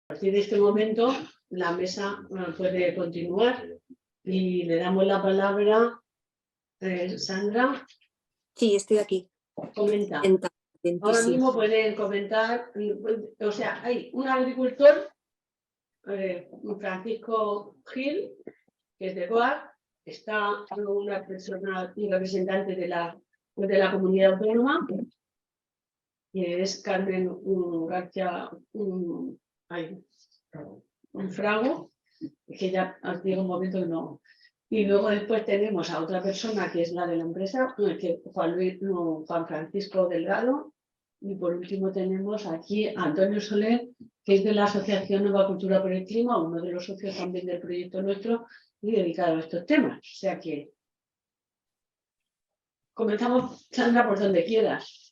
A partir de este momento, la mesa puede continuar y le damos la palabra a Sandra. Sí, estoy aquí. Comenta. Ahora mismo pueden comentar, o sea, hay un agricultor, Francisco Gil, que es de Goa, está una persona, un representante de la comunidad autónoma, que es Carmen García, un Frago, que ya os digo un momento que no. Y luego después tenemos a otra persona que es la de la empresa, que Juan Francisco Delgado. Y por último tenemos aquí a Antonio Soler, que es de la Asociación Nueva Cultura por el Clima, uno de los socios también del proyecto nuestro y dedicado a estos temas. O sea que comenzamos, Sandra, por donde quieras.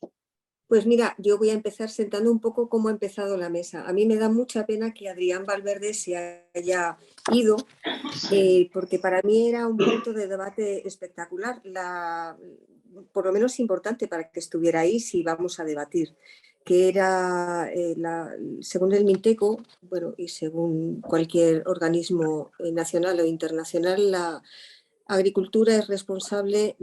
Pues mira, yo voy a empezar sentando un poco cómo ha empezado la mesa. A mí me da mucha pena que Adrián Valverde se haya ido, porque para mí era un punto de debate espectacular, por lo menos importante para que estuviera ahí si vamos a debatir, que era, según el Minteco, bueno, y según cualquier organismo nacional o internacional, la agricultura es responsable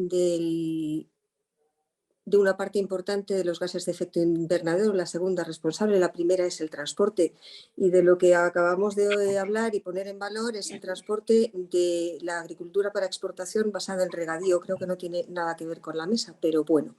de una parte importante de los gases de efecto invernadero, la segunda responsable, la primera es el transporte. Y de lo que acabamos de hablar y poner en valor es el transporte de la agricultura para exportación basada en regadío. Creo que no tiene nada que ver con la mesa, pero bueno,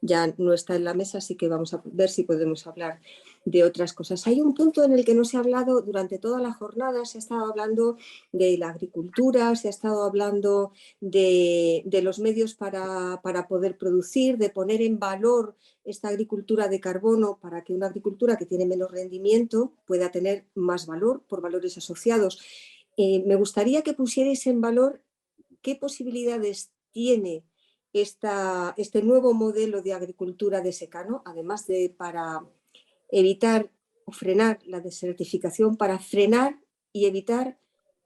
ya no está en la mesa, así que vamos a ver si podemos hablar de otras cosas. Hay un punto en el que no se ha hablado durante toda la jornada, se ha estado hablando de la agricultura, se ha estado hablando de los medios para poder producir, de poner en valor esta agricultura de carbono para que una agricultura que tiene menos rendimiento pueda tener más valor por valores asociados. Me gustaría que pusierais en valor qué posibilidades tiene este nuevo modelo de agricultura de secano, además de para evitar o frenar la desertificación, para frenar y evitar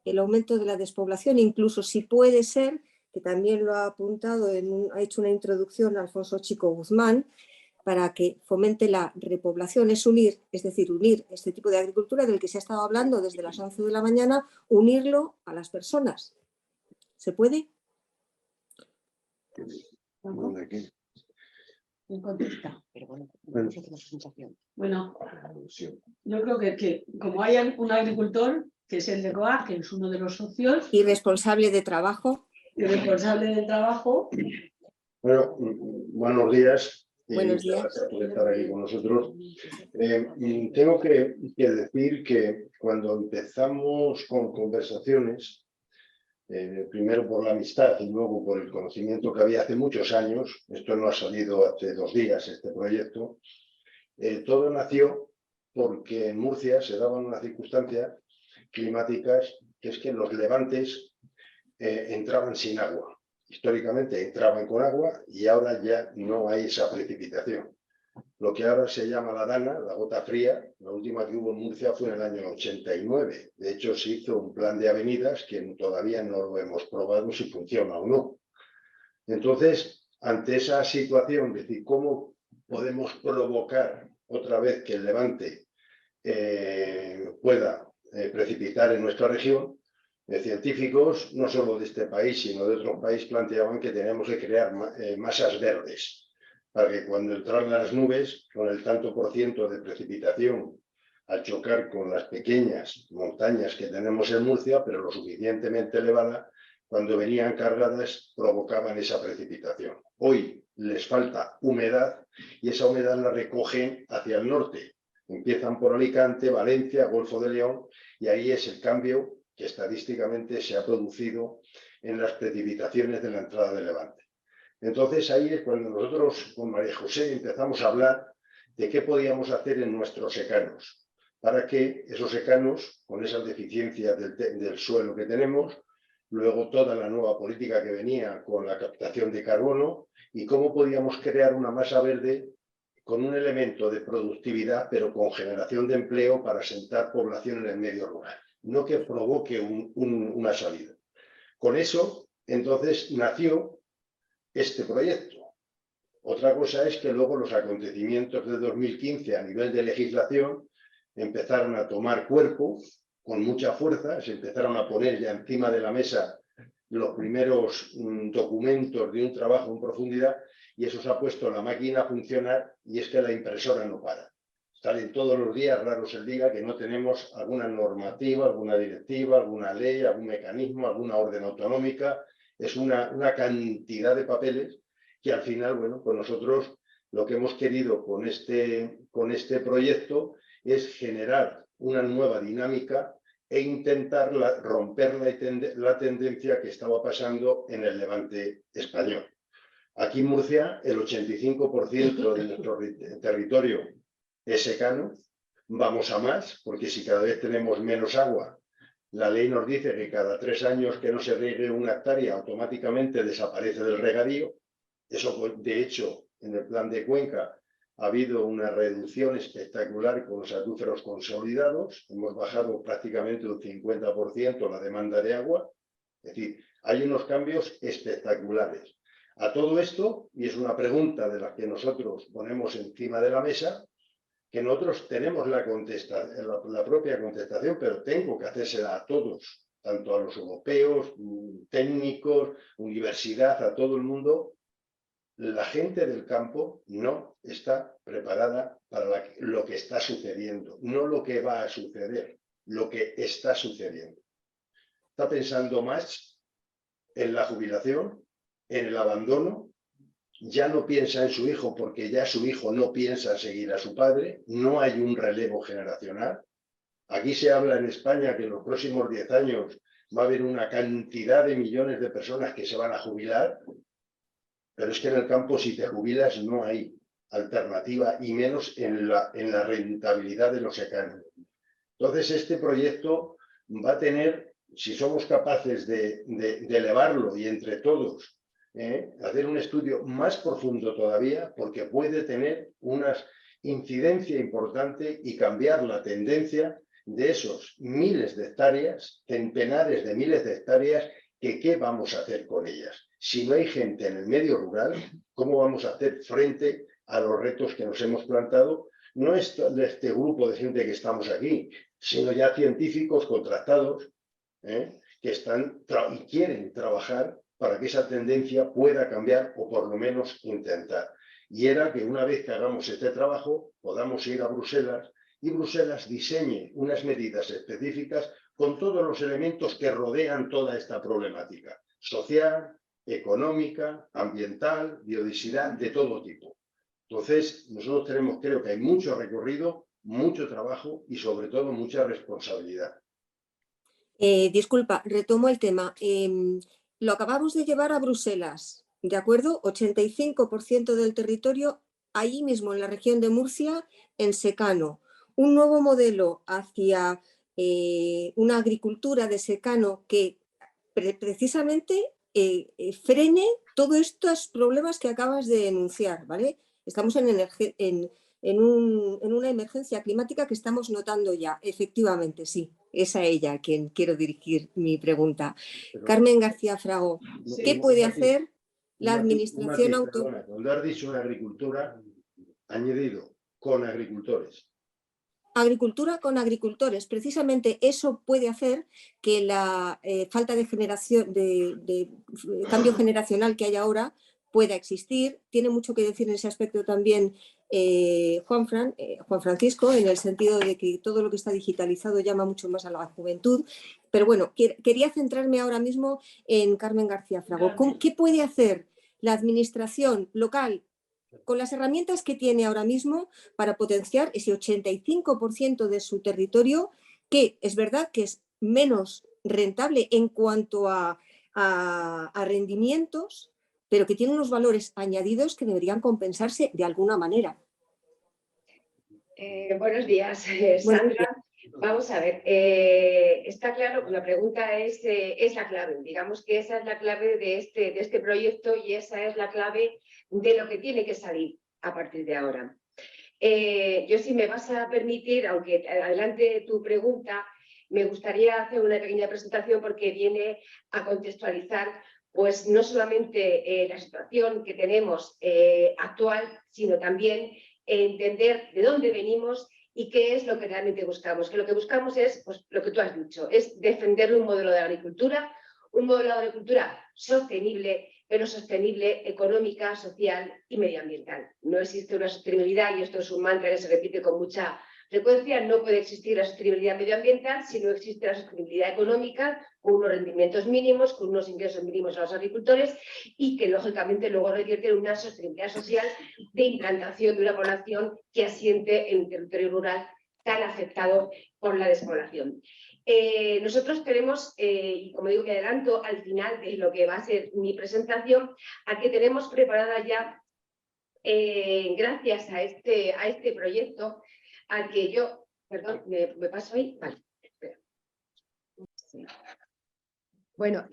el aumento de la despoblación, incluso si puede ser, que también lo ha apuntado, ha hecho una introducción Alfonso Chico Guzmán, para que fomente la repoblación, es decir, unir este tipo de agricultura del que se ha estado hablando desde las 11 de la mañana, unirlo a las personas. ¿Se puede? Bueno, yo creo que como hay un agricultor, que es el de Coag, que es uno de los socios. Y responsable de trabajo. Y responsable de trabajo. Bueno, buenos días. Buenos días. Gracias por estar aquí con nosotros. Tengo que decir que cuando empezamos con conversaciones, primero por la amistad y luego por el conocimiento que había hace muchos años, esto no ha salido hace 2 días, este proyecto, todo nació porque en Murcia se daban unas circunstancias climáticas que es que los levantes entraban sin agua. Históricamente entraban con agua y ahora ya no hay esa precipitación. Lo que ahora se llama la dana, la gota fría, la última que hubo en Murcia fue en el año 89. De hecho, se hizo un plan de avenidas que todavía no lo hemos probado si funciona o no. Entonces, ante esa situación, es decir, ¿cómo podemos provocar otra vez que el levante pueda precipitar en nuestra región? Científicos, no solo de este país, sino de otros países, planteaban que tenemos que crear masas verdes para que cuando entran las nubes, con el tanto por ciento de precipitación, al chocar con las pequeñas montañas que tenemos en Murcia, pero lo suficientemente elevada, cuando venían cargadas provocaban esa precipitación. Hoy les falta humedad y esa humedad la recogen hacia el norte. Empiezan por Alicante, Valencia, Golfo de León, y ahí es el cambio que estadísticamente se ha producido en las precipitaciones de la entrada de levante. Entonces ahí es cuando nosotros con María José empezamos a hablar de qué podíamos hacer en nuestros secanos, para que esos secanos, con esas deficiencias del suelo que tenemos, luego toda la nueva política que venía con la captación de carbono, y cómo podíamos crear una masa verde con un elemento de productividad, pero con generación de empleo para asentar población en el medio rural, no que provoque una salida. Con eso, entonces, nació este proyecto. Otra cosa es que luego los acontecimientos de 2015 a nivel de legislación empezaron a tomar cuerpo con mucha fuerza, se empezaron a poner ya encima de la mesa los primeros documentos de un trabajo en profundidad, y eso se ha puesto la máquina a funcionar, y es que la impresora no para. Salen todos los días, raro es el día que no tenemos alguna normativa, alguna directiva, alguna ley, algún mecanismo, alguna orden autonómica. Es una cantidad de papeles que al final, bueno, pues nosotros lo que hemos querido con este proyecto es generar una nueva dinámica e intentar romper la tendencia que estaba pasando en el Levante español. Aquí en Murcia, el 85% de nuestro territorio es secano. Vamos a más, porque si cada vez tenemos menos agua, la ley nos dice que cada 3 años que no se riegue una hectárea, automáticamente desaparece del regadío. Eso, de hecho, en el plan de Cuenca ha habido una reducción espectacular con los acuíferos consolidados. Hemos bajado prácticamente un 50% la demanda de agua. Es decir, hay unos cambios espectaculares. A todo esto, y es una pregunta de la que nosotros ponemos encima de la mesa, que nosotros tenemos la propia contestación, pero tengo que hacérsela a todos, tanto a los europeos, técnicos, universidad, a todo el mundo. La gente del campo no está preparada para lo que está sucediendo, no lo que va a suceder, lo que está sucediendo. Está pensando más en la jubilación, en el abandono. Ya no piensa en su hijo porque ya su hijo no piensa seguir a su padre, no hay un relevo generacional. Aquí se habla en España que en los próximos 10 años va a haber una cantidad de millones de personas que se van a jubilar, pero es que en el campo si te jubilas no hay alternativa, y menos en la rentabilidad de los secanos. Entonces este proyecto va a tener, si somos capaces de elevarlo y entre todos hacer un estudio más profundo todavía, porque puede tener una incidencia importante y cambiar la tendencia de esos miles de hectáreas, centenares de miles de hectáreas, que ¿qué vamos a hacer con ellas? Si no hay gente en el medio rural, ¿cómo vamos a hacer frente a los retos que nos hemos plantado? No es de este grupo de gente que estamos aquí, sino ya científicos contratados que están y quieren trabajar para que esa tendencia pueda cambiar, o por lo menos intentar. Y era que una vez que hagamos este trabajo, podamos ir a Bruselas y Bruselas diseñe unas medidas específicas con todos los elementos que rodean toda esta problemática social, económica, ambiental, biodiversidad, de todo tipo. Entonces, nosotros tenemos, creo que hay mucho recorrido, mucho trabajo y sobre todo mucha responsabilidad. Disculpa, retomo el tema. Lo acabamos de llevar a Bruselas, ¿de acuerdo? 85% del territorio, ahí mismo en la región de Murcia, en secano. Un nuevo modelo hacia una agricultura de secano que precisamente frene todos estos problemas que acabas de enunciar, ¿vale? Estamos en una emergencia climática que estamos notando ya, efectivamente, sí. Es a ella a quien quiero dirigir mi pregunta. Pero, Carmen García Frago, sí, ¿qué puede hacer la administración autónoma? Cuando has dicho una agricultura, añadido con agricultores. Agricultura con agricultores. Precisamente eso puede hacer que la falta de generación, de cambio generacional que hay ahora pueda existir. Tiene mucho que decir en ese aspecto también Juan Francisco, en el sentido de que todo lo que está digitalizado llama mucho más a la juventud. Pero bueno, quería centrarme ahora mismo en Carmen García Frago. ¿Qué puede hacer la administración local con las herramientas que tiene ahora mismo para potenciar ese 85% de su territorio, que es verdad que es menos rentable en cuanto a rendimientos, pero que tiene unos valores añadidos que deberían compensarse de alguna manera? Buenos días, Sandra. Vamos a ver, está claro que la pregunta es la clave. Digamos que esa es la clave de este proyecto, y esa es la clave de lo que tiene que salir a partir de ahora. Yo, si me vas a permitir, aunque adelante tu pregunta, me gustaría hacer una pequeña presentación, porque viene a contextualizar pues no solamente la situación que tenemos actual, sino también entender de dónde venimos ¿Y qué es lo que realmente buscamos? Que lo que buscamos es, pues, lo que tú has dicho, es defender un modelo de agricultura sostenible, pero sostenible económica, social y medioambiental. No existe una sostenibilidad, y esto es un mantra que se repite con mucha frecuencia, no puede existir la sostenibilidad medioambiental si no existe la sostenibilidad económica, con unos rendimientos mínimos, con unos ingresos mínimos a los agricultores y que lógicamente luego requiere una sostenibilidad social de implantación de una población que asiente en el territorio rural tan afectado por la despoblación. Nosotros tenemos, y como digo que adelanto al final de lo que va a ser mi presentación, aquí tenemos preparada ya, gracias a este proyecto, al que yo, perdón, me paso ahí, vale, espera. Sí. Bueno,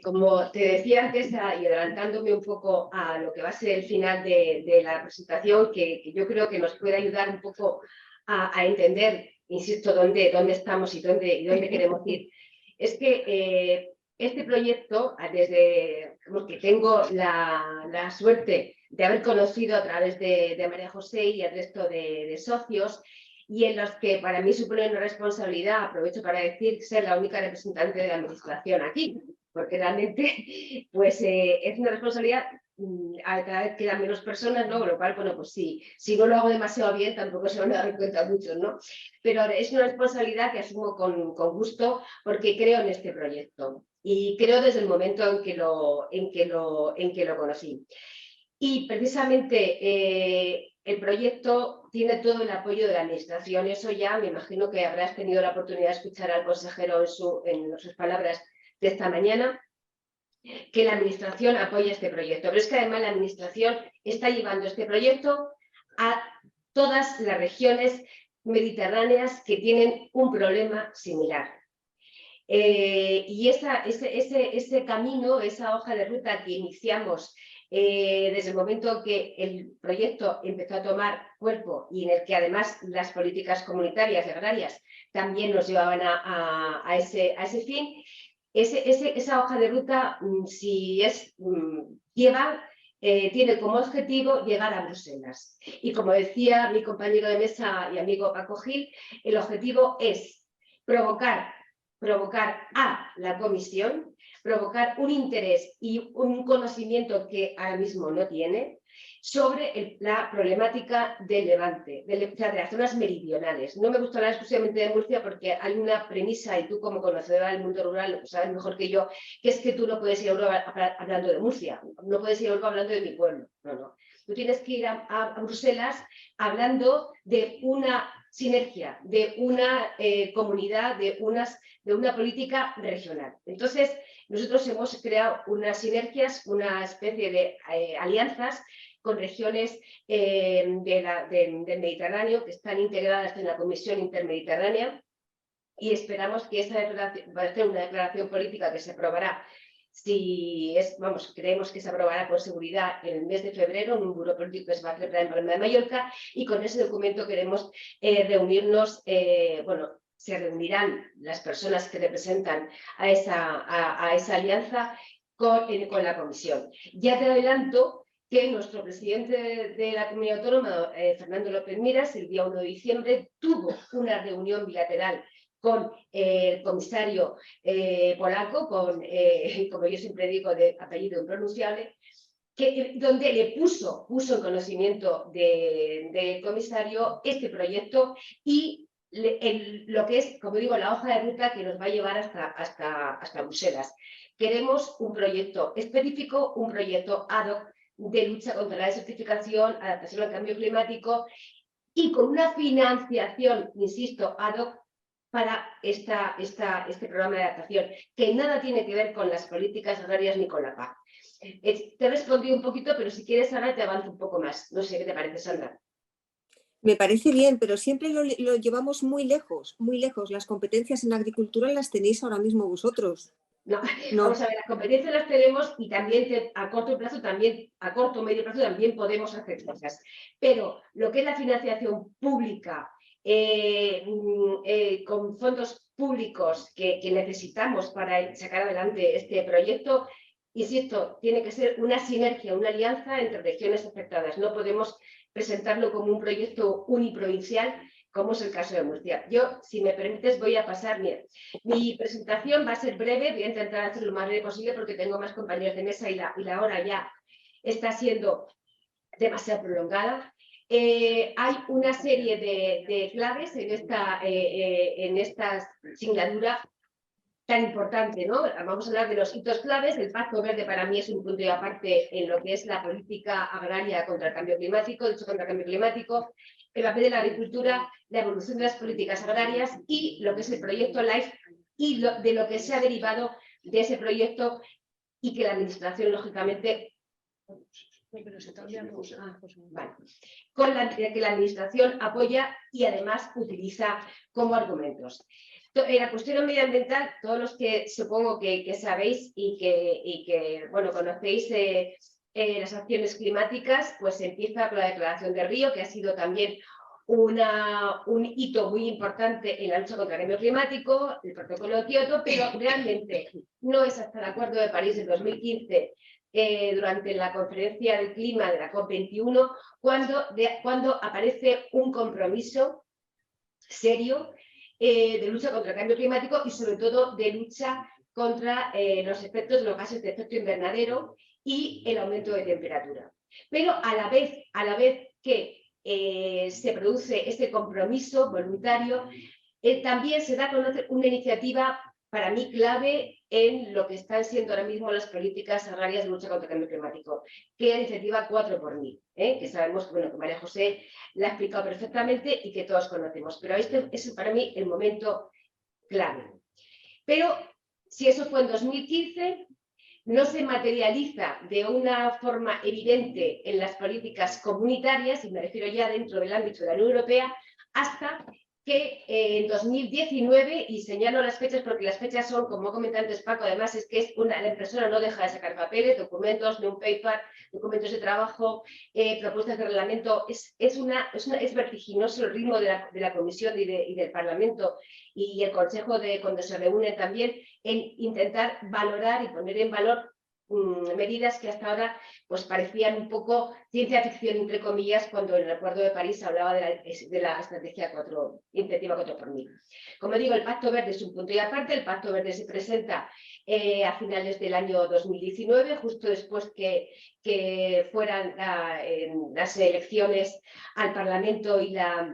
como te decía antes, y adelantándome un poco a lo que va a ser el final de la presentación, que yo creo que nos puede ayudar un poco a entender, insisto, dónde estamos y dónde queremos ir. Es que este proyecto, desde que tengo la suerte de haber conocido a través de María José y el resto de socios, y en los que para mí supone una responsabilidad, aprovecho para decir, ser la única representante de la administración aquí, porque realmente pues, es una responsabilidad, cada vez quedan menos personas, ¿no? Con lo cual, bueno, pues si no lo hago demasiado bien, tampoco se van a dar cuenta muchos, ¿no? Pero es una responsabilidad que asumo con gusto porque creo en este proyecto y creo desde el momento en que lo conocí. Y precisamente el proyecto tiene todo el apoyo de la administración. Eso ya me imagino que habrás tenido la oportunidad de escuchar al consejero en sus palabras de esta mañana, que la administración apoya este proyecto. Pero es que además la administración está llevando este proyecto a todas las regiones mediterráneas que tienen un problema similar. Y ese camino, esa hoja de ruta que iniciamos desde el momento que el proyecto empezó a tomar cuerpo y en el que además las políticas comunitarias y agrarias también nos llevaban a ese fin, esa hoja de ruta tiene como objetivo llegar a Bruselas. Y como decía mi compañero de mesa y amigo Paco Gil, el objetivo es provocar a la Comisión, provocar un interés y un conocimiento que ahora mismo no tiene sobre la problemática del Levante, de las zonas meridionales. No me gusta hablar exclusivamente de Murcia porque hay una premisa, y tú como conocedora del mundo rural lo sabes mejor que yo, que es que tú no puedes ir a Europa hablando de Murcia, no puedes ir a Europa hablando de mi pueblo, no. Tú tienes que ir a Bruselas hablando de una sinergia, de una comunidad, de una política regional. Entonces, nosotros hemos creado unas sinergias, una especie de alianzas con regiones del Mediterráneo que están integradas en la Comisión Intermediterránea y esperamos que esa declaración va a ser una declaración política que se aprobará. Creemos que se aprobará con seguridad en el mes de febrero en un buró político que se va a celebrar en Palma de Mallorca, y con ese documento queremos reunirnos, se reunirán las personas que representan a esa alianza con la Comisión. Ya te adelanto que nuestro presidente de la Comunidad Autónoma, Fernando López Miras, el día 1 de diciembre tuvo una reunión bilateral con el comisario polaco, como yo siempre digo, de apellido impronunciable, donde le puso en conocimiento del comisario este proyecto y lo que es, como digo, la hoja de ruta que nos va a llevar hasta Bruselas. Queremos un proyecto específico, un proyecto ad hoc de lucha contra la desertificación, adaptación al cambio climático y con una financiación, insisto, ad hoc para este programa de adaptación, que nada tiene que ver con las políticas agrarias ni con la PAC. Te he respondido un poquito, pero si quieres, Ana, te avanzo un poco más. No sé qué te parece, Sandra. Me parece bien, pero siempre lo llevamos muy lejos, muy lejos. Las competencias en agricultura las tenéis ahora mismo vosotros. No. Vamos a ver, las competencias las tenemos y también a corto o medio plazo también podemos hacer cosas. Pero lo que es la financiación pública, con fondos públicos que necesitamos para sacar adelante este proyecto, insisto, tiene que ser una sinergia, una alianza entre regiones afectadas. No podemos presentarlo como un proyecto uniprovincial como es el caso de Murcia. Yo, si me permites, voy a pasar. Mira, mi presentación va a ser breve, voy a intentar hacerlo lo más breve posible porque tengo más compañeros de mesa y la hora ya está siendo demasiado prolongada. Hay una serie de claves en esta singladura tan importante, ¿no? Vamos a hablar de los hitos claves. El Pacto Verde para mí es un punto y aparte en lo que es la política agraria contra el cambio climático, lucha contra el cambio climático, el papel de la agricultura, la evolución de las políticas agrarias y lo que es el proyecto LIFE y de lo que se ha derivado de ese proyecto y que la administración, lógicamente, vale, que la administración apoya y además utiliza como argumentos. La cuestión medioambiental, todos los que supongo que sabéis y que bueno, conocéis las acciones climáticas, pues empieza con la Declaración de Río, que ha sido también un hito muy importante en la lucha contra el cambio climático, el protocolo de Kioto, pero realmente no es hasta el Acuerdo de París de 2015, durante la conferencia del clima de la COP21, cuando aparece un compromiso serio de lucha contra el cambio climático y sobre todo de lucha contra los efectos de los gases de efecto invernadero y el aumento de temperatura. Pero a la vez que se produce este compromiso voluntario, también se da a conocer una iniciativa para mí clave en lo que están siendo ahora mismo las políticas agrarias de lucha contra el cambio climático, que es la iniciativa 4x1000, que sabemos que María José la ha explicado perfectamente y que todos conocemos, pero este es para mí el momento clave. Pero si eso fue en 2015, no se materializa de una forma evidente en las políticas comunitarias, y me refiero ya dentro del ámbito de la Unión Europea, hasta que en 2019, y señalo las fechas porque las fechas son, como comenta antes Paco, además es que la impresora no deja de sacar papeles, documentos, un paper, documentos de trabajo, propuestas de reglamento, es vertiginoso el ritmo de la Comisión y del Parlamento y el Consejo cuando se reúnen también en intentar valorar y poner en valor medidas que hasta ahora pues parecían un poco ciencia ficción, entre comillas, cuando en el Acuerdo de París hablaba de la estrategia iniciativa 4x1000. Como digo, el Pacto Verde es un punto y aparte. El Pacto Verde se presenta a finales del año 2019, justo después que fueran las elecciones al Parlamento y iba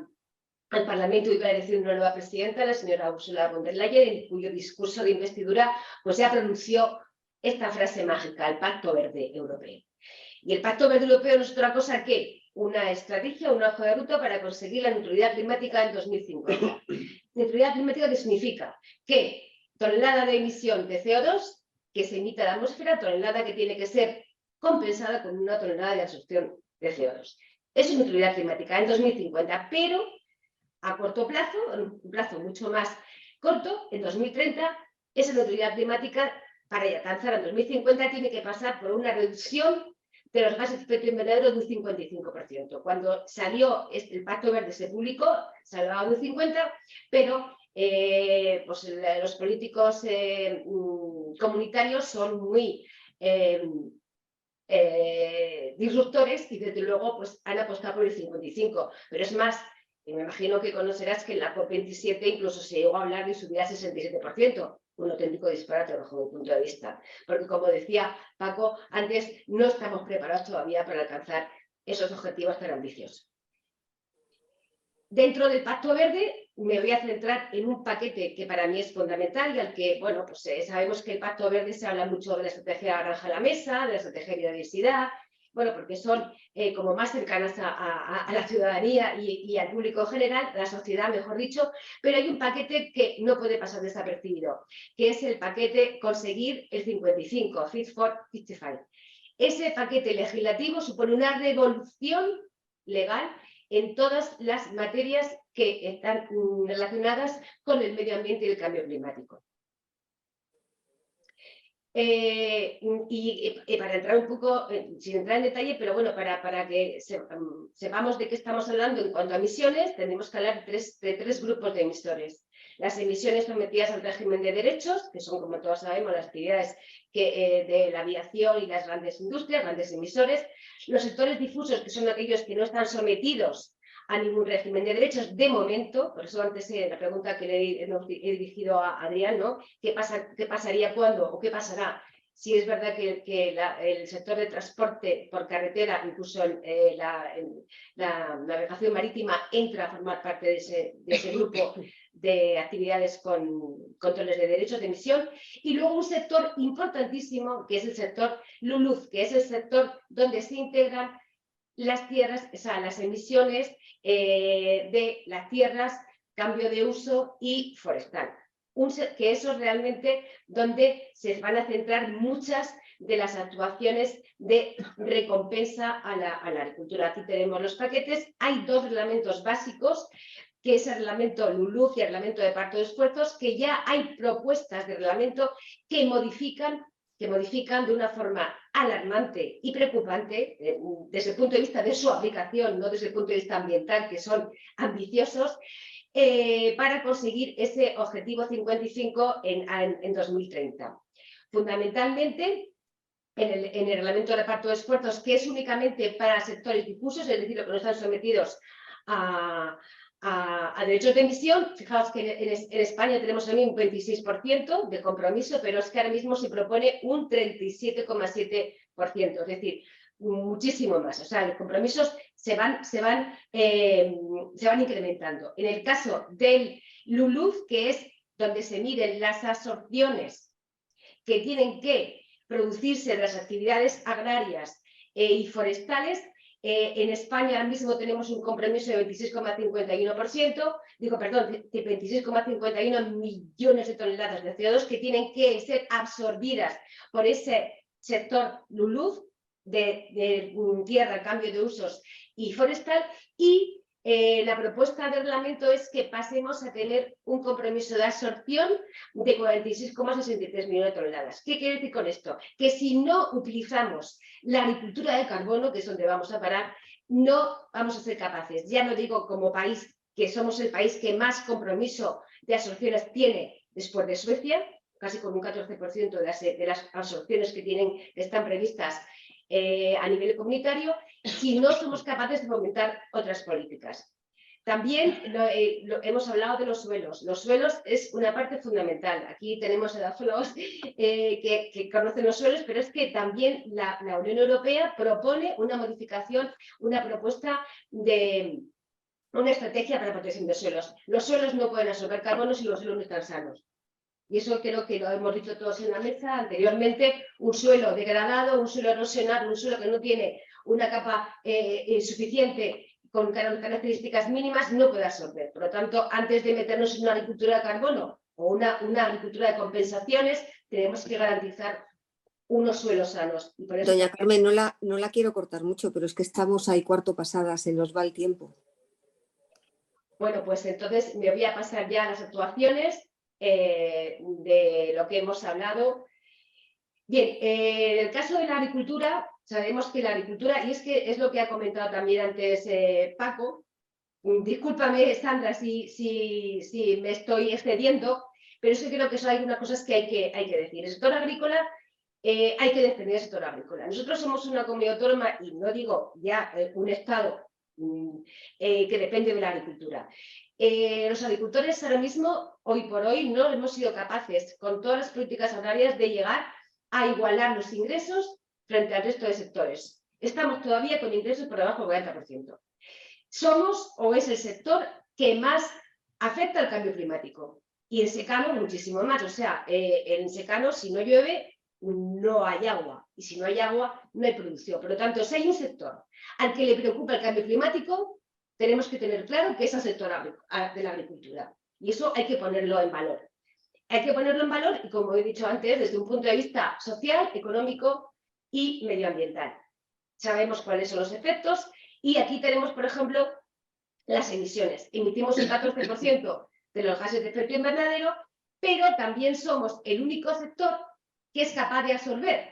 a elegir una nueva presidenta, la señora Ursula von der Leyen, en cuyo discurso de investidura pues ya pronunció esta frase mágica, el Pacto Verde Europeo. Y el Pacto Verde Europeo no es otra cosa que una estrategia, una hoja de ruta para conseguir la neutralidad climática en 2050. Neutralidad climática, que significa que tonelada de emisión de CO2 que se emite a la atmósfera, tonelada que tiene que ser compensada con una tonelada de absorción de CO2. Eso es neutralidad climática en 2050, pero a corto plazo, en un plazo mucho más corto, en 2030, esa neutralidad climática para alcanzar en 2050 tiene que pasar por una reducción de los gases de efecto invernadero de un 55%. Cuando salió el Pacto Verde se publicó, se hablaba de un 50%, pero pues los políticos comunitarios son muy disruptores y desde luego pues, han apostado por el 55%. Pero es más, y me imagino que conocerás que en la COP27 incluso se llegó a hablar de subir al 67%. Un auténtico disparate bajo mi punto de vista, porque como decía Paco, antes no estamos preparados todavía para alcanzar esos objetivos tan ambiciosos. Dentro del Pacto Verde me voy a centrar en un paquete que para mí es fundamental y al que, bueno, pues sabemos que el Pacto Verde se habla mucho de la estrategia de granja a la mesa, de la estrategia de biodiversidad, bueno, porque son como más cercanas a la ciudadanía y al público en general, a la sociedad, mejor dicho, pero hay un paquete que no puede pasar desapercibido, que es el paquete conseguir el 55, Fit for 55. Ese paquete legislativo supone una revolución legal en todas las materias que están relacionadas con el medio ambiente y el cambio climático. Para entrar un poco, sin entrar en detalle, pero bueno, para que sepamos de qué estamos hablando en cuanto a emisiones, tenemos que hablar de tres grupos de emisores. Las emisiones sometidas al régimen de derechos, que son, como todos sabemos, las actividades de la aviación y las grandes industrias, grandes emisores. Los sectores difusos, que son aquellos que no están sometidos a ningún régimen de derechos de momento. Por eso antes la pregunta que le he dirigido a Adrián, ¿no? ¿Qué pasaría cuándo o qué pasará? Si es verdad que el sector de transporte por carretera, incluso la navegación marítima, entra a formar parte de ese grupo de actividades con controles de derechos de emisión. Y luego un sector importantísimo, que es el sector LULUCF, que es el sector donde se integran las tierras, o sea, las emisiones de las tierras, cambio de uso y forestal. Que eso es realmente donde se van a centrar muchas de las actuaciones de recompensa a la agricultura. Aquí tenemos los paquetes. Hay dos reglamentos básicos, que es el reglamento LULUCF y el reglamento de parto de esfuerzos, que ya hay propuestas de reglamento que modifican de una forma alarmante y preocupante desde el punto de vista de su aplicación, no desde el punto de vista ambiental, que son ambiciosos, para conseguir ese objetivo 55 en 2030. Fundamentalmente, en el reglamento de reparto de esfuerzos, que es únicamente para sectores difusos, es decir, los que no están sometidos a derechos de emisión. Fijaos que en España tenemos también un 26% de compromiso, pero es que ahora mismo se propone un 37,7%, es decir, muchísimo más. O sea, los compromisos se van incrementando. En el caso del LULUCF, que es donde se miden las absorciones que tienen que producirse de las actividades agrarias y forestales, en España ahora mismo tenemos un compromiso de 26,51%, de 26,51 millones de toneladas de CO2 que tienen que ser absorbidas por ese sector LULUCF de tierra, cambio de usos y forestal. Y la propuesta de reglamento es que pasemos a tener un compromiso de absorción de 46,63 millones de toneladas. ¿Qué quiere decir con esto? Que si no utilizamos la agricultura de carbono, que es donde vamos a parar, no vamos a ser capaces. Ya no digo como país, que somos el país que más compromiso de absorciones tiene después de Suecia, casi con un 14% de las absorciones que están previstas a nivel comunitario, si no somos capaces de fomentar otras políticas. También hemos hablado de los suelos. Los suelos es una parte fundamental. Aquí tenemos edafólogos que conocen los suelos, pero es que también la Unión Europea propone una modificación, una propuesta de una estrategia para la protección de suelos. Los suelos no pueden absorber carbono si los suelos no están sanos. Y eso creo que lo hemos dicho todos en la mesa anteriormente. Un suelo degradado, un suelo erosionado, un suelo que no tiene una capa suficiente con características mínimas, no puede absorber. Por lo tanto, antes de meternos en una agricultura de carbono o una agricultura de compensaciones, tenemos que garantizar unos suelos sanos. Y por eso Doña Carmen, no la quiero cortar mucho, pero es que estamos ahí cuarto pasada, se nos va el tiempo. Bueno, pues entonces me voy a pasar ya a las actuaciones de lo que hemos hablado. Bien, en el caso de la agricultura, sabemos que la agricultura, y es que es lo que ha comentado también antes Paco, discúlpame Sandra si me estoy excediendo, pero es que creo que son algunas cosas que hay que decir. El sector agrícola, hay que defender el sector agrícola. Nosotros somos una comunidad autónoma, y no digo ya un Estado que depende de la agricultura. Los agricultores ahora mismo, hoy por hoy, no hemos sido capaces, con todas las políticas agrarias, de llegar a igualar los ingresos frente al resto de sectores. Estamos todavía con ingresos por debajo del 40%. Somos, o es el sector que más afecta al cambio climático. Y en secano muchísimo más. O sea, en secano, si no llueve, no hay agua. Y si no hay agua, no hay producción. Por lo tanto, si hay un sector al que le preocupa el cambio climático, tenemos que tener claro que es el sector de la agricultura. Y eso hay que ponerlo en valor. Hay que ponerlo en valor, y como he dicho antes, desde un punto de vista social, económico y medioambiental. Sabemos cuáles son los efectos, y aquí tenemos, por ejemplo, las emisiones. Emitimos el 14% de los gases de efecto invernadero, pero también somos el único sector que es capaz de absorber.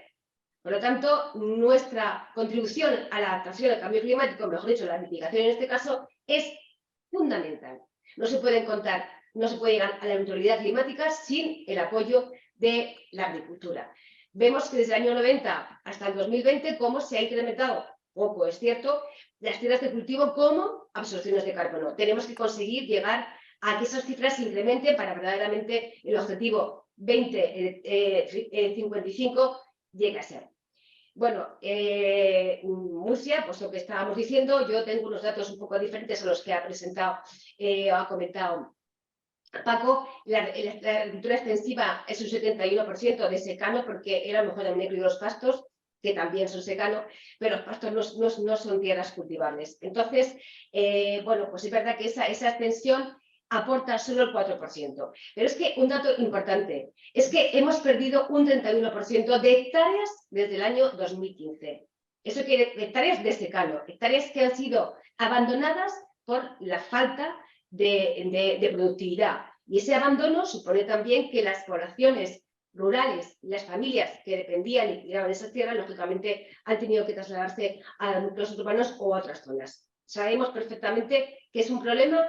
Por lo tanto, nuestra contribución a la adaptación al cambio climático, mejor dicho, la mitigación en este caso, es fundamental. No se puede llegar a la neutralidad climática sin el apoyo de la agricultura. Vemos que desde el año 90 hasta el 2020 cómo se ha incrementado poco es cierto, las tierras de cultivo como absorciones de carbono. Tenemos que conseguir llegar a que esas cifras se incrementen para verdaderamente el objetivo 2055 llegue a ser. Bueno, Murcia, pues lo que estábamos diciendo, yo tengo unos datos un poco diferentes a los que ha presentado o ha comentado Paco. La agricultura extensiva es un 71% de secano, porque era a lo mejor el negro y los pastos, que también son secano, pero los pastos no son tierras cultivables. Entonces, bueno, pues es verdad que esa extensión aporta solo el 4%. Pero es que un dato importante es que hemos perdido un 31% de hectáreas desde el año 2015. Eso quiere decir hectáreas de secano, hectáreas que han sido abandonadas por la falta de productividad. Y ese abandono supone también que las poblaciones rurales, las familias que dependían y cuidaban esas tierras, lógicamente han tenido que trasladarse a núcleos urbanos o a otras zonas. Sabemos perfectamente que es un problema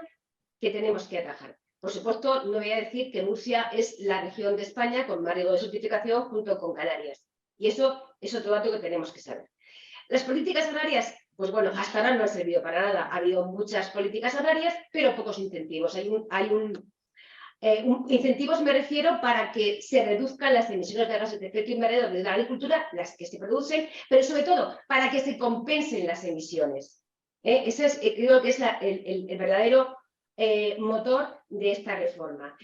que tenemos que atajar. Por supuesto, no voy a decir que Murcia es la región de España con más riesgo de desertificación junto con Canarias. Y eso es otro dato que tenemos que saber. Las políticas agrarias, pues bueno, hasta ahora no han servido para nada. Ha habido muchas políticas agrarias, pero pocos incentivos. Incentivos me refiero para que se reduzcan las emisiones de gases de efecto invernadero de la agricultura, las que se producen, pero sobre todo para que se compensen las emisiones. Ese es, creo que es el verdadero motor de esta reforma.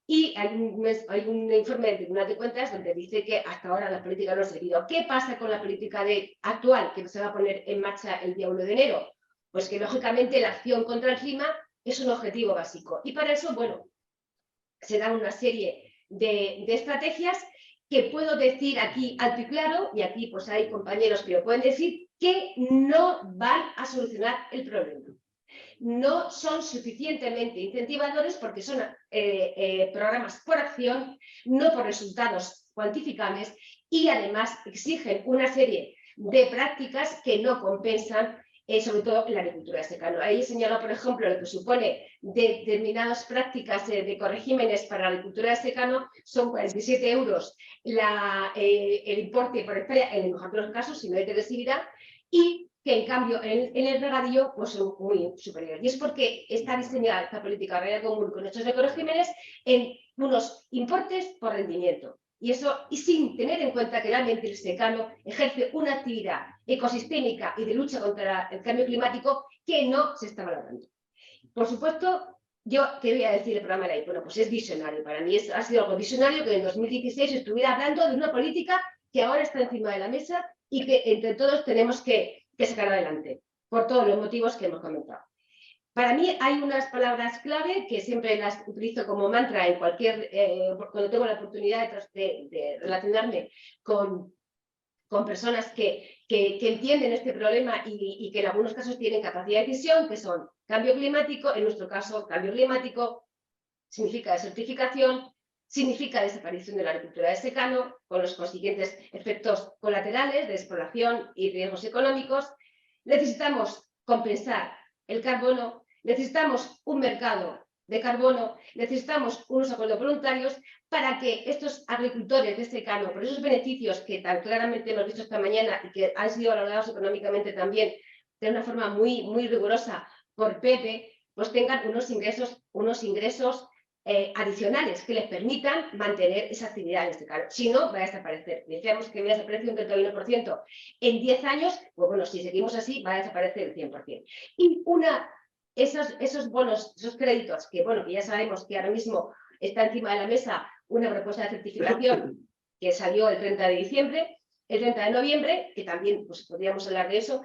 Y hay un informe del Tribunal de Cuentas donde dice que hasta ahora las políticas no han servido. ¿Qué pasa con la política actual que se va a poner en marcha el día 1 de enero? Pues que lógicamente la acción contra el clima es un objetivo básico. Y para eso, bueno, se dan una serie de estrategias que puedo decir aquí alto y claro, y aquí pues hay compañeros que lo pueden decir, que no van a solucionar el problema. No son suficientemente incentivadores porque son programas por acción, no por resultados cuantificables, y además exigen una serie de prácticas que no compensan, sobre todo en la agricultura de secano. Ahí he señalado, por ejemplo, lo que supone determinadas prácticas de corregímenes para la agricultura de secano, son 47 euros el importe por hectárea, en el mejor de los casos, si no hay degresividad, y que en cambio en el regadío pues, son muy superiores. Y es porque está diseñada esta política agraria común con estos ecoregímenes en unos importes por rendimiento. Y eso, y sin tener en cuenta que realmente el secano ejerce una actividad ecosistémica y de lucha contra el cambio climático que no se está valorando. Por supuesto, yo, ¿qué voy a decir del programa de la ley? Bueno, pues es visionario. Para mí ha sido algo visionario que en 2016 estuviera hablando de una política que ahora está encima de la mesa y que entre todos tenemos que sacar adelante, por todos los motivos que hemos comentado. Para mí hay unas palabras clave que siempre las utilizo como mantra en cuando tengo la oportunidad de relacionarme con personas que entienden este problema y que en algunos casos tienen capacidad de decisión, que son cambio climático. En nuestro caso, cambio climático significa desertificación, significa desaparición de la agricultura de secano, con los consiguientes efectos colaterales de exploración y riesgos económicos. Necesitamos compensar el carbono, necesitamos un mercado de carbono, necesitamos unos acuerdos voluntarios para que estos agricultores de secano, por esos beneficios que tan claramente hemos visto esta mañana y que han sido valorados económicamente también de una forma muy, muy rigurosa por Pepe, pues tengan unos ingresos adicionales que les permitan mantener esa actividad en este caso. Si no, va a desaparecer. Decíamos que va a desaparecer un 31%. En 10 años, pues bueno, si seguimos así, va a desaparecer el 100%. Y esos bonos, esos créditos, que bueno, que ya sabemos que ahora mismo está encima de la mesa una propuesta de certificación que salió el 30 de diciembre, el 30 de noviembre, que también pues, podríamos hablar de eso.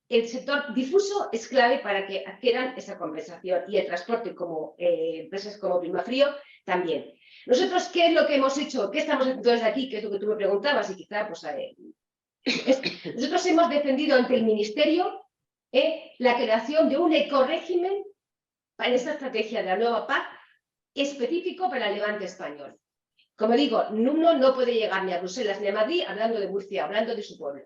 El sector difuso es clave para que adquieran esa compensación, y el transporte, como empresas como Primafrío, también. Nosotros, ¿qué es lo que hemos hecho? ¿Qué estamos haciendo desde aquí? Que es lo que tú me preguntabas, y quizá, pues, nosotros hemos defendido ante el Ministerio la creación de un ecorégimen para esta estrategia de la nueva PAC específico para el levante español. Como digo, uno no puede llegar ni a Bruselas ni a Madrid hablando de Murcia, hablando de su pueblo.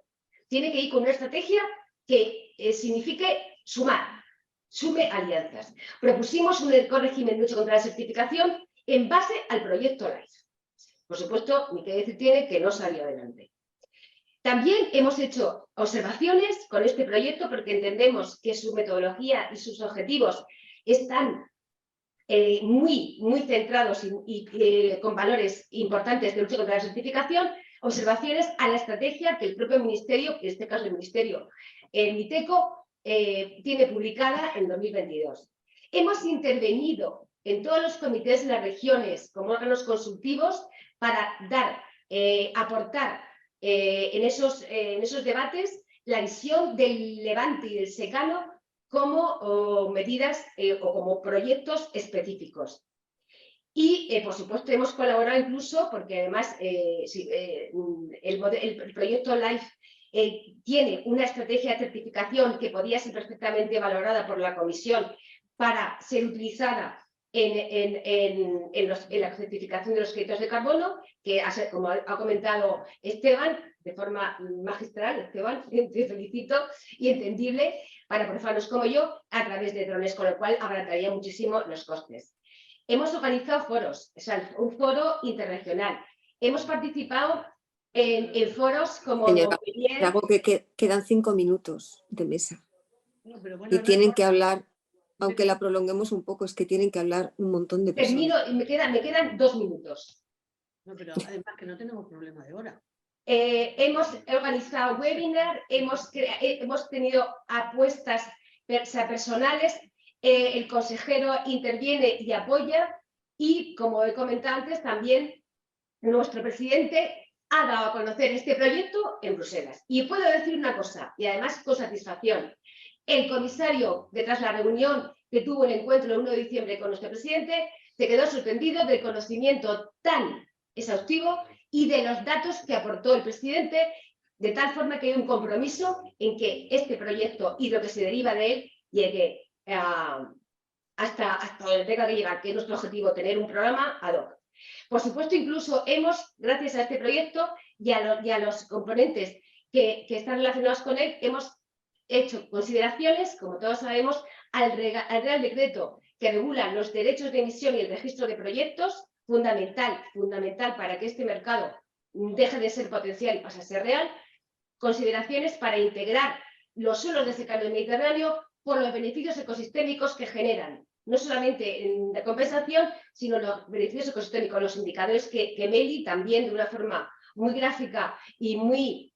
Tiene que ir con una estrategia que signifique sume alianzas. Propusimos un ecorégimen de lucha contra la desertificación en base al proyecto LIFE. Por supuesto, ni que decir tiene que no salió adelante. También hemos hecho observaciones con este proyecto porque entendemos que su metodología y sus objetivos están muy centrados y con valores importantes de lucha contra la certificación. Observaciones a la estrategia que el propio ministerio, en este caso el ministerio MITECO, tiene publicada en 2022. Hemos intervenido en todos los comités de las regiones como órganos consultivos para aportar en esos debates la visión del Levante y del secano como medidas o como proyectos específicos. Y, por supuesto, hemos colaborado incluso porque además el proyecto LIFE tiene una estrategia de certificación que podía ser perfectamente valorada por la Comisión para ser utilizada en la certificación de los créditos de carbono, que, como ha comentado Esteban, de forma magistral, Esteban, te felicito, y entendible para profanos como yo, a través de drones, con lo cual abarataría muchísimo los costes. Hemos organizado foros, o sea, un foro internacional. Hemos participado en foros como... Señora, hago que quedan 5 minutos de mesa. No, pero bueno, Y tienen que hablar, aunque la prolonguemos un poco, es que tienen que hablar un montón de personas. Termino y me quedan 2 minutos. No, pero además que no tenemos problema de hora. Hemos organizado webinar, hemos tenido apuestas personales, el consejero interviene y apoya y, como he comentado antes, también nuestro presidente ha dado a conocer este proyecto en Bruselas. Y puedo decir una cosa, y además con satisfacción, el comisario, tras la reunión que tuvo el encuentro el 1 de diciembre con nuestro presidente, se quedó sorprendido del conocimiento tan exhaustivo y de los datos que aportó el presidente, de tal forma que hay un compromiso en que este proyecto y lo que se deriva de él llegue hasta donde tenga que llegar, que es nuestro objetivo, tener un programa ad hoc. Por supuesto, incluso gracias a este proyecto y a los componentes que están relacionados con él, hemos hecho consideraciones, como todos sabemos, al Real Decreto que regula los derechos de emisión y el registro de proyectos, fundamental para que este mercado deje de ser potencial y pase a ser real, consideraciones para integrar los suelos de secano del Mediterráneo por los beneficios ecosistémicos que generan, no solamente en la compensación, sino los beneficios ecosistémicos, los indicadores que Meli también de una forma muy gráfica y muy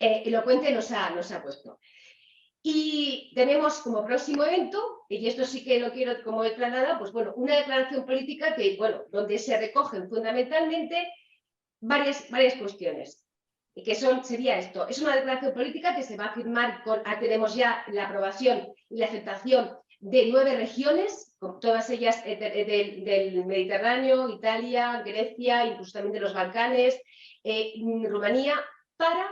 elocuente nos ha puesto. Y tenemos como próximo evento, y esto sí que lo quiero como declarada, pues bueno, una declaración política que, bueno, donde se recogen fundamentalmente varias cuestiones. Y que sería esto, es una declaración política que se va a firmar tenemos ya la aprobación y la aceptación de 9 regiones, con todas ellas del Mediterráneo, Italia, Grecia, incluso también de los Balcanes, Rumanía, para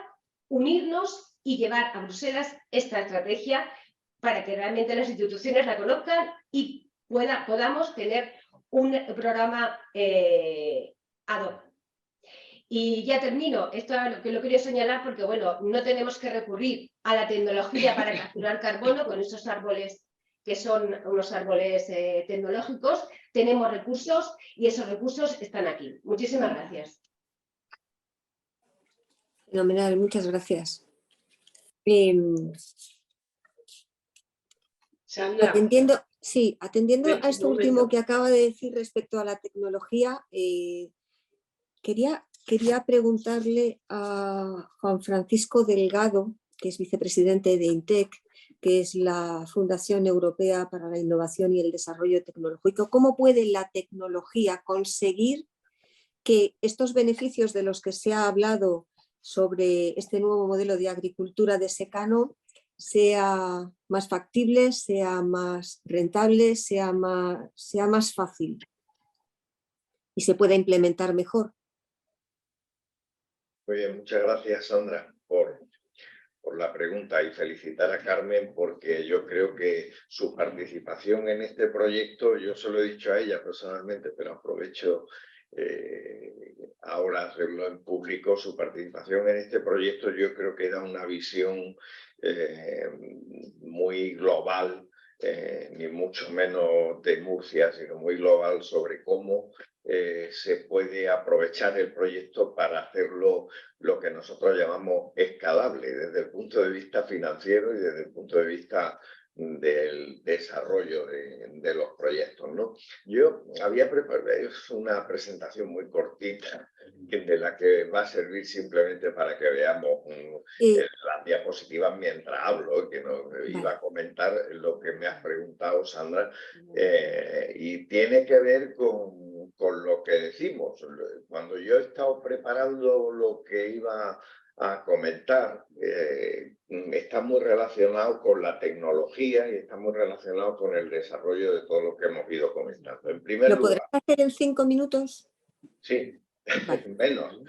unirnos y llevar a Bruselas esta estrategia para que realmente las instituciones la conozcan y podamos tener un programa ad hoc. Y ya termino, esto lo quería señalar porque, bueno, no tenemos que recurrir a la tecnología para capturar carbono con esos árboles que son unos árboles tecnológicos, tenemos recursos y esos recursos están aquí. Muchísimas gracias. Fenomenal, muchas gracias. Sandra, atendiendo a esto último que acaba de decir respecto a la tecnología, quería preguntarle a Juan Francisco Delgado, que es vicepresidente de INTEC, que es la Fundación Europea para la Innovación y el Desarrollo Tecnológico, ¿cómo puede la tecnología conseguir que estos beneficios de los que se ha hablado sobre este nuevo modelo de agricultura de secano sea más factible, sea más rentable, sea más fácil y se pueda implementar mejor? Muy bien, muchas gracias, Sandra, por la pregunta y felicitar a Carmen porque yo creo que su participación en este proyecto, yo se lo he dicho a ella personalmente, pero aprovecho ahora hacerlo en público, su participación en este proyecto yo creo que da una visión muy global, ni mucho menos de Murcia, sino muy global sobre cómo se puede aprovechar el proyecto para hacerlo lo que nosotros llamamos escalable desde el punto de vista financiero y desde el punto de vista del desarrollo de los proyectos, ¿no? Yo había preparado una presentación muy cortita de la que va a servir simplemente para que veamos las diapositivas mientras hablo, que no iba a comentar lo que me has preguntado, Sandra, y tiene que ver con lo que decimos. Cuando yo he estado preparando lo que iba a comentar, está muy relacionado con la tecnología y está muy relacionado con el desarrollo de todo lo que hemos ido comentando. En primer ¿Lo lugar, podrás hacer en 5 minutos? Sí, Vale. menos,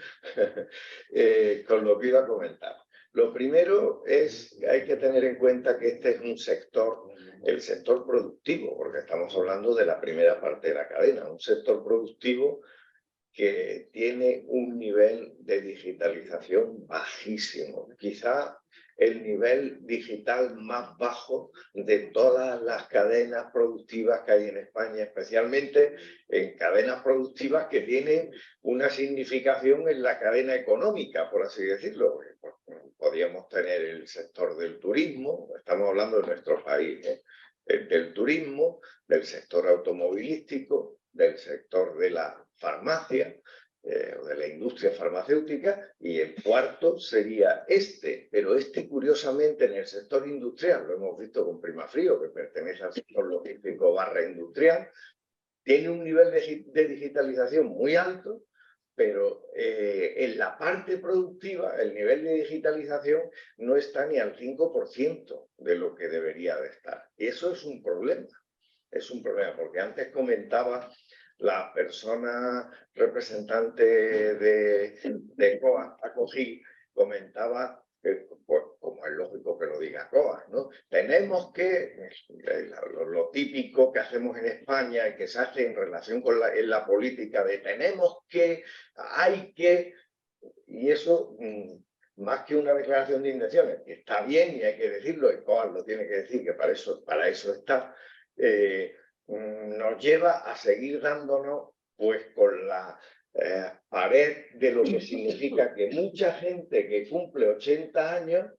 con lo que iba a comentar. Lo primero es que hay que tener en cuenta que este es un sector, el sector productivo, porque estamos hablando de la primera parte de la cadena, un sector productivo que tiene un nivel de digitalización bajísimo, quizá el nivel digital más bajo de todas las cadenas productivas que hay en España, especialmente en cadenas productivas que tienen una significación en la cadena económica, por así decirlo. Podríamos tener el sector del turismo, estamos hablando de nuestro país, del turismo, del sector automovilístico, del sector de la farmacia, o de la industria farmacéutica, y el cuarto sería este, pero este curiosamente en el sector industrial, lo hemos visto con Primafrío, que pertenece al sector logístico / industrial, tiene un nivel de digitalización muy alto, pero en la parte productiva el nivel de digitalización no está ni al 5% de lo que debería de estar. Y eso es un problema porque antes comentaba la persona representante de COA, Acogí, comentaba, pues, como es lógico que lo diga COA, ¿no? Tenemos que, lo típico que hacemos en España y que se hace en relación con en la política de tenemos que, hay que, y eso más que una declaración de intenciones, que está bien y hay que decirlo, y COA lo tiene que decir, que para eso está, nos lleva a seguir dándonos pues con la pared de lo que significa que mucha gente que cumple 80 años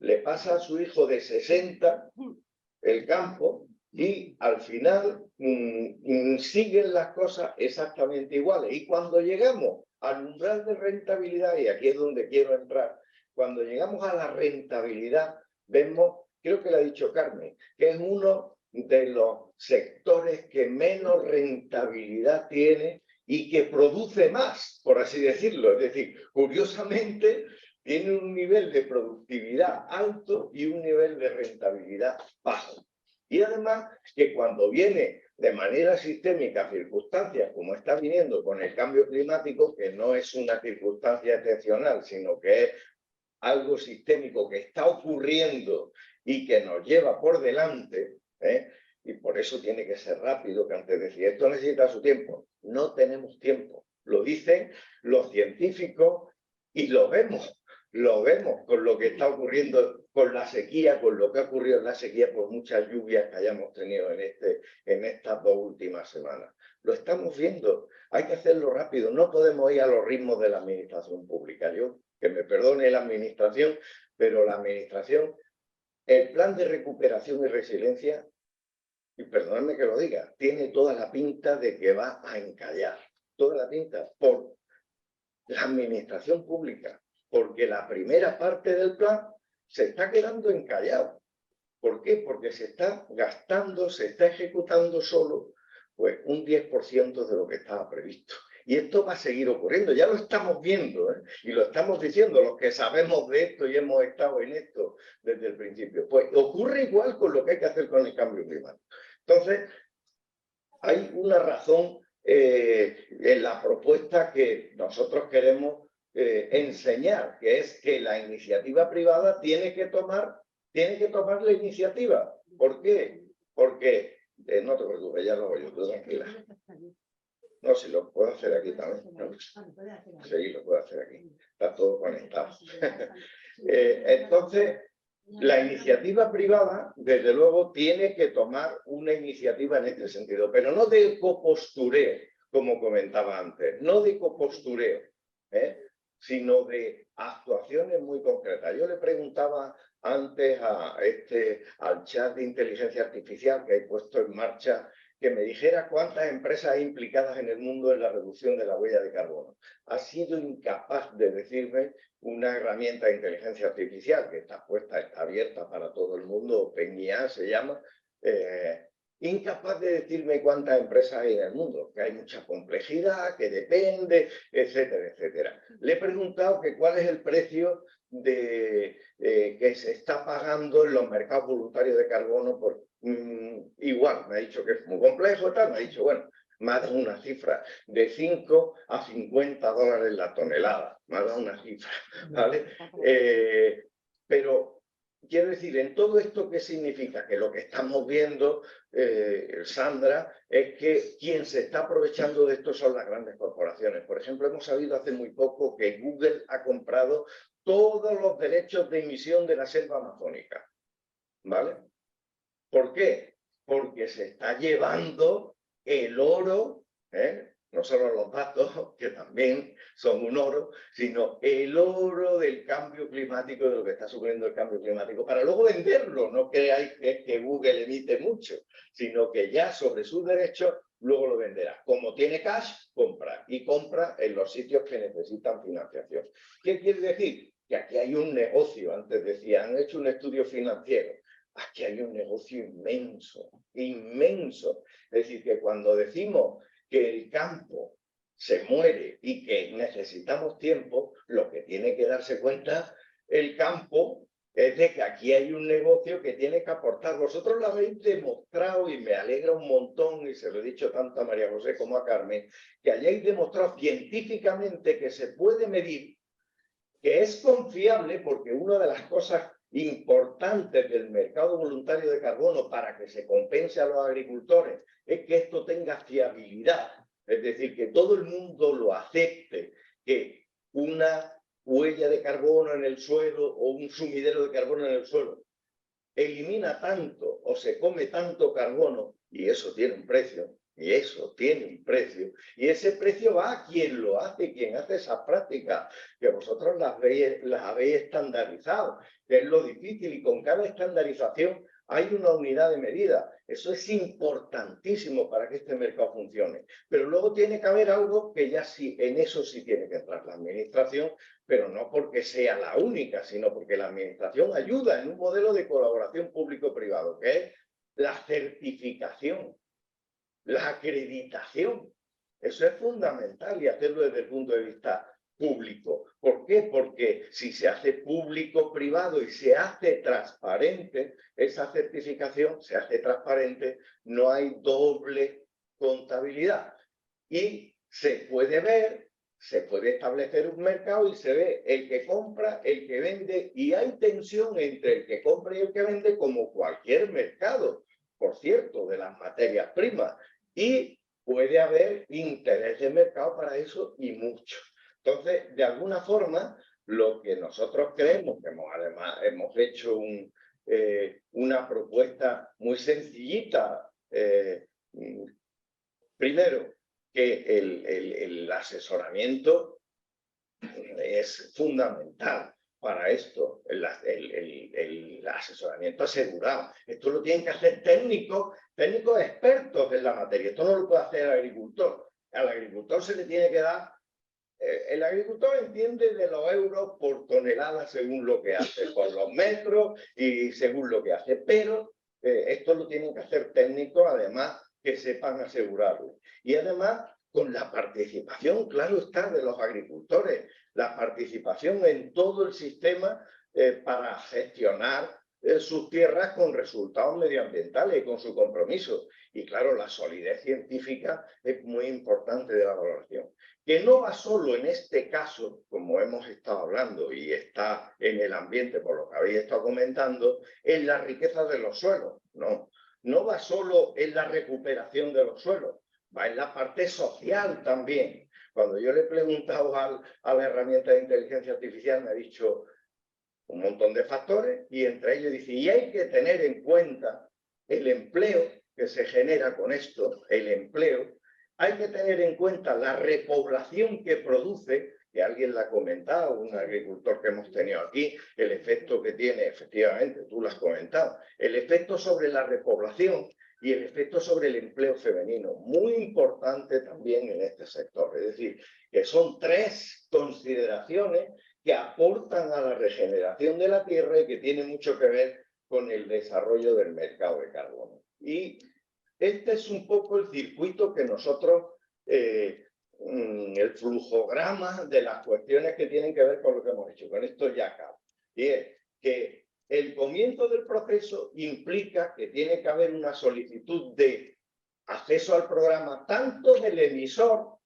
le pasa a su hijo de 60 el campo y al final siguen las cosas exactamente iguales. Y cuando llegamos al umbral de rentabilidad, y aquí es donde quiero entrar, cuando llegamos a la rentabilidad, vemos, creo que lo ha dicho Carmen, que es uno de los sectores que menos rentabilidad tiene y que produce más, por así decirlo. Es decir, curiosamente, tiene un nivel de productividad alto y un nivel de rentabilidad bajo. Y además que cuando viene de manera sistémica circunstancias como está viniendo con el cambio climático, que no es una circunstancia excepcional, sino que es algo sistémico que está ocurriendo y que nos lleva por delante, y por eso tiene que ser rápido, que antes decía, esto necesita su tiempo. No tenemos tiempo. Lo dicen los científicos y lo vemos con lo que está ocurriendo con la sequía, con lo que ha ocurrido en la sequía por muchas lluvias que hayamos tenido en estas 2 últimas semanas. Lo estamos viendo, hay que hacerlo rápido, no podemos ir a los ritmos de la administración pública. Yo, que me perdone la administración, pero la administración, el plan de recuperación y resiliencia, y perdonadme que lo diga, tiene toda la pinta de que va a encallar, toda la pinta por la administración pública, porque la primera parte del plan se está quedando encallado. ¿Por qué? Porque se está gastando, se está ejecutando solo pues un 10% de lo que estaba previsto. Y esto va a seguir ocurriendo, ya lo estamos viendo, y lo estamos diciendo los que sabemos de esto y hemos estado en esto desde el principio. Pues ocurre igual con lo que hay que hacer con el cambio climático. Entonces, hay una razón en la propuesta que nosotros queremos enseñar, que es que la iniciativa privada tiene que tomar la iniciativa. ¿Por qué? Porque, no te preocupes, ya lo hago yo, tú tranquila. No, si lo puedo hacer aquí también. ¿No? Sí, lo puedo hacer aquí. Está todo conectado. Entonces, la iniciativa privada, desde luego, tiene que tomar una iniciativa en este sentido, pero no de copostureo, como comentaba antes, no de postureo, sino de actuaciones muy concretas. Yo le preguntaba antes al chat de inteligencia artificial que he puesto en marcha, que me dijera cuántas empresas hay implicadas en el mundo en la reducción de la huella de carbono. Ha sido incapaz de decirme una herramienta de inteligencia artificial que está puesta, está abierta para todo el mundo, OpenAI se llama, incapaz de decirme cuántas empresas hay en el mundo, que hay mucha complejidad, que depende, etcétera, etcétera. Le he preguntado que cuál es el precio que se está pagando en los mercados voluntarios de carbono. Igual, me ha dicho que es muy complejo, tal, me ha dicho, bueno, me ha dado una cifra de 5 a 50 dólares la tonelada, me ha dado una cifra, ¿vale? Pero quiero decir, en todo esto, ¿qué significa? Que lo que estamos viendo, Sandra, es que quien se está aprovechando de esto son las grandes corporaciones. Por ejemplo, hemos sabido hace muy poco que Google ha comprado todos los derechos de emisión de la selva amazónica, ¿vale? ¿Por qué? Porque se está llevando el oro, no solo los datos, que también son un oro, sino el oro del cambio climático, de lo que está sufriendo el cambio climático, para luego venderlo. No creáis que Google emite mucho, sino que ya sobre sus derechos luego lo venderá. Como tiene cash, compra, y compra en los sitios que necesitan financiación. ¿Qué quiere decir? Que aquí hay un negocio. Antes decía, han hecho un estudio financiero. Aquí hay un negocio inmenso, inmenso. Es decir, que cuando decimos que el campo se muere y que necesitamos tiempo, lo que tiene que darse cuenta el campo es de que aquí hay un negocio que tiene que aportar. Vosotros lo habéis demostrado y me alegra un montón, y se lo he dicho tanto a María José como a Carmen, que hayáis demostrado científicamente que se puede medir, que es confiable, porque una de las cosas importantes del mercado voluntario de carbono para que se compense a los agricultores es que esto tenga fiabilidad, es decir, que todo el mundo lo acepte, que una huella de carbono en el suelo o un sumidero de carbono en el suelo elimina tanto o se come tanto carbono, y eso tiene un precio, y eso tiene un precio, y ese precio va a quien lo hace, quien hace esas prácticas, que vosotros las habéis estandarizado, que es lo difícil, y con cada estandarización hay una unidad de medida. Eso es importantísimo para que este mercado funcione. Pero luego tiene que haber algo que ya sí, en eso sí tiene que entrar la administración, pero no porque sea la única, sino porque la administración ayuda en un modelo de colaboración público-privado, que es la certificación, la acreditación. Eso es fundamental, y hacerlo desde el punto de vista público. ¿Por qué? Porque si se hace público-privado y se hace transparente, esa certificación se hace transparente, no hay doble contabilidad. Y se puede ver, se puede establecer un mercado y se ve el que compra, el que vende, y hay tensión entre el que compra y el que vende, como cualquier mercado, por cierto, de las materias primas. Y puede haber interés de mercado para eso, y mucho. Entonces, de alguna forma, lo que nosotros creemos, que además hemos hecho una propuesta muy sencillita, primero, que el asesoramiento es fundamental para esto, el asesoramiento asegurado. Esto lo tienen que hacer técnicos expertos en la materia. Esto no lo puede hacer el agricultor. Al agricultor se le tiene que dar. El agricultor entiende de los euros por tonelada según lo que hace, por los metros y según lo que hace, pero esto lo tienen que hacer técnicos, además, que sepan asegurarlo. Y además, con la participación, claro está, de los agricultores, la participación en todo el sistema para gestionar sus tierras con resultados medioambientales y con su compromiso. Y claro, la solidez científica es muy importante de la valoración, que no va solo en este caso, como hemos estado hablando, y está en el ambiente, por lo que habéis estado comentando, en la riqueza de los suelos. No va solo en la recuperación de los suelos, va en la parte social también. Cuando yo le he preguntado a la herramienta de inteligencia artificial, me ha dicho un montón de factores, y entre ellos dice, y hay que tener en cuenta el empleo que se genera con esto, el empleo, hay que tener en cuenta la repoblación que produce, que alguien la ha comentado, un agricultor que hemos tenido aquí, el efecto que tiene, efectivamente, tú lo has comentado, el efecto sobre la repoblación y el efecto sobre el empleo femenino, muy importante también en este sector. Es decir, que son tres consideraciones que aportan a la regeneración de la tierra y que tienen mucho que ver con el desarrollo del mercado de carbono. Y este es un poco el circuito que nosotros, el flujograma de las cuestiones que tienen que ver con lo que hemos hecho. Con esto ya acabo. Y es que el comienzo del proceso implica que tiene que haber una solicitud de acceso al programa tanto del emisor,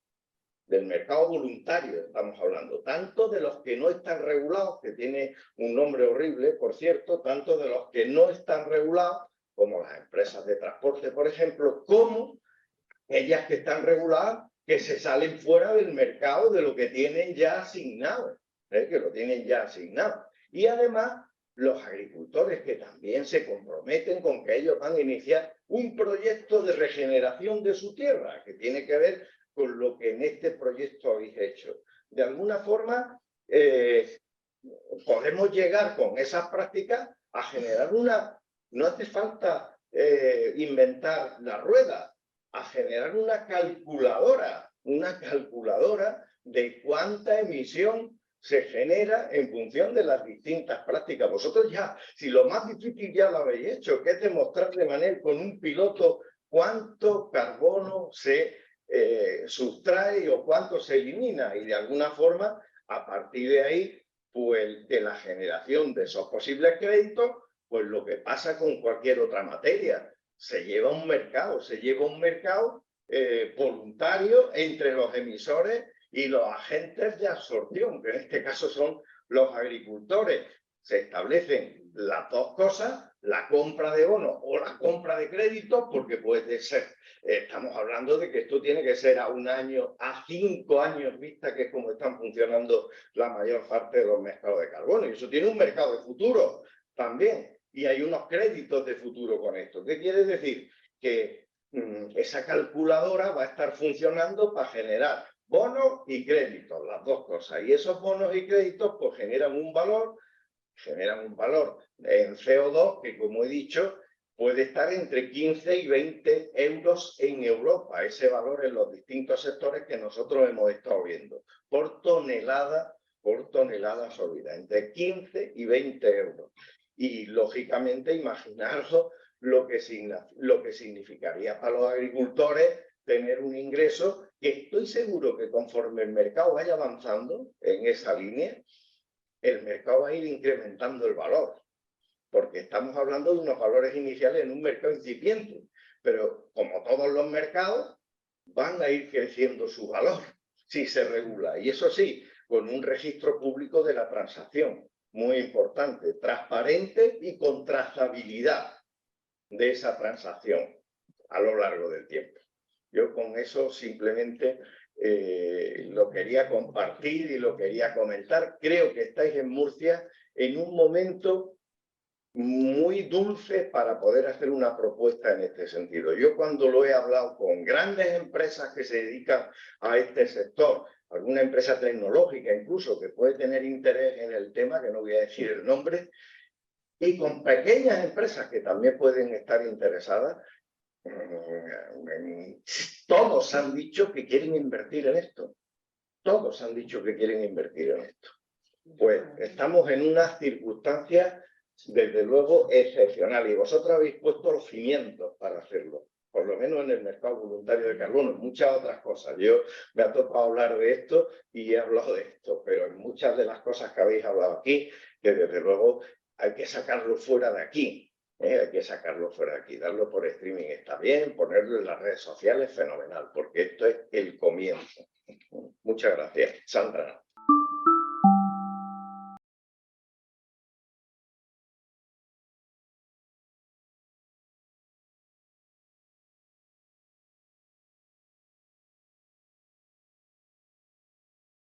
del mercado voluntario, estamos hablando, tanto de los que no están regulados, que tiene un nombre horrible, por cierto, tanto de los que no están regulados, como las empresas de transporte, por ejemplo, como ellas que están reguladas, que se salen fuera del mercado de lo que tienen ya asignado, que lo tienen ya asignado. Y además, los agricultores que también se comprometen con que ellos van a iniciar un proyecto de regeneración de su tierra, que tiene que ver con lo que en este proyecto habéis hecho. De alguna forma, podemos llegar con esas prácticas a generar una... No hace falta inventar la rueda, a generar una calculadora de cuánta emisión se genera en función de las distintas prácticas. Vosotros ya, si lo más difícil ya lo habéis hecho, que es demostrar de manera con un piloto cuánto carbono se sustrae o cuánto se elimina, y de alguna forma, a partir de ahí, pues de la generación de esos posibles créditos, pues lo que pasa con cualquier otra materia, se lleva un mercado voluntario entre los emisores y los agentes de absorción, que en este caso son los agricultores. Se establecen las dos cosas, la compra de bonos o la compra de créditos, porque puede ser, estamos hablando de que esto tiene que ser a 1 año, a 5 años vista, que es como están funcionando la mayor parte de los mercados de carbono. Y eso tiene un mercado de futuro también. Y hay unos créditos de futuro con esto. ¿Qué quiere decir? Que esa calculadora va a estar funcionando para generar bonos y créditos, las dos cosas. Y esos bonos y créditos pues generan un valor en CO2 que, como he dicho, puede estar entre 15 y 20 euros en Europa, ese valor en los distintos sectores que nosotros hemos estado viendo, por tonelada sólida, entre 15 y 20 euros. Y, lógicamente, imaginaros lo que significaría para los agricultores tener un ingreso que estoy seguro que conforme el mercado vaya avanzando en esa línea, el mercado va a ir incrementando el valor, porque estamos hablando de unos valores iniciales en un mercado incipiente, pero como todos los mercados, van a ir creciendo su valor si se regula. Y eso sí, con un registro público de la transacción, muy importante, transparente y con trazabilidad de esa transacción a lo largo del tiempo. Yo con eso simplemente lo quería compartir y lo quería comentar. Creo que estáis en Murcia en un momento muy dulce para poder hacer una propuesta en este sentido. Yo, cuando lo he hablado con grandes empresas que se dedican a este sector, alguna empresa tecnológica incluso que puede tener interés en el tema, que no voy a decir el nombre, y con pequeñas empresas que también pueden estar interesadas, todos han dicho que quieren invertir en esto. Todos han dicho que quieren invertir en esto. Pues estamos en unas circunstancias, desde luego, excepcionales. Y vosotros habéis puesto los cimientos para hacerlo, por lo menos en el mercado voluntario de carbono, en muchas otras cosas. Yo me ha tocado hablar de esto y he hablado de esto, pero en muchas de las cosas que habéis hablado aquí, que desde luego hay que sacarlo fuera de aquí. Hay que sacarlo fuera de aquí, darlo por streaming está bien, ponerlo en las redes sociales, fenomenal, porque esto es el comienzo. Muchas gracias, Sandra.